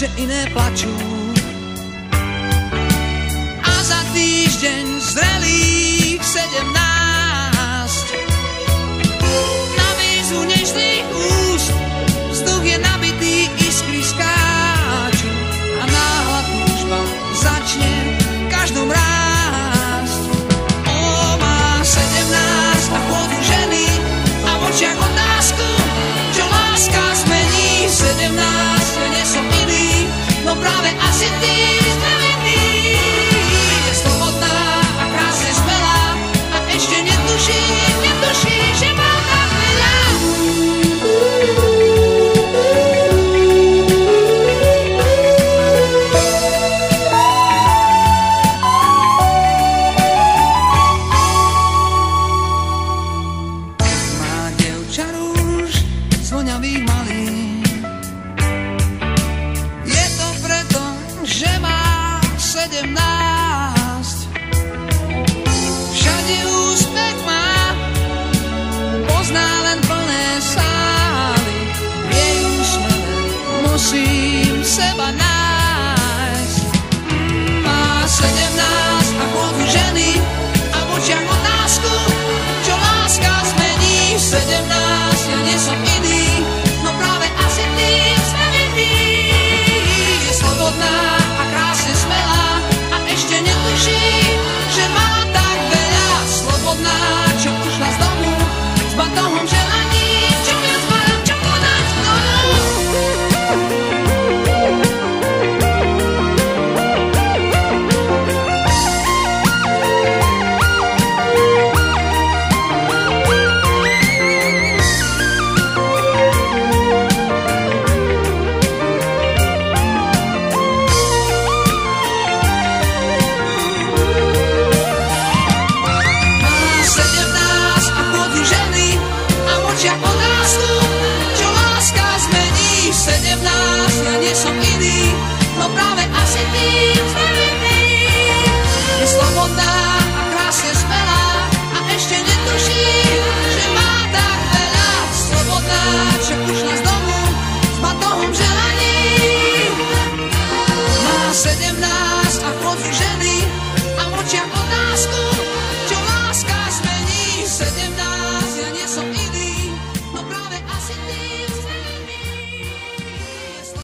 že iné plačú. A za týždeň zrelých 17 na výzvu nežných úst vzduch je nabitý, iskry skáču a náhla túžba začne v každom rásť. O, má 17 a chôdzu ženy a v očiach otázku, čo láska zmení. 17, ja nie som iný, no práve asi ty zmenený. Je slobodná a krásne smelá a ešte netuší, že má tak veľa. Má dievča rúž zvoňavých malých, je to preto, že má 17. Všade úspech má, pozná len plné sály. V jej úsmeve musím seba nájsť. Má 17 a chôdzu ženy a v očiach otázku, čo láska zmení. 17, ja nie som iný, no práve asi ty zmenený. Je slobodná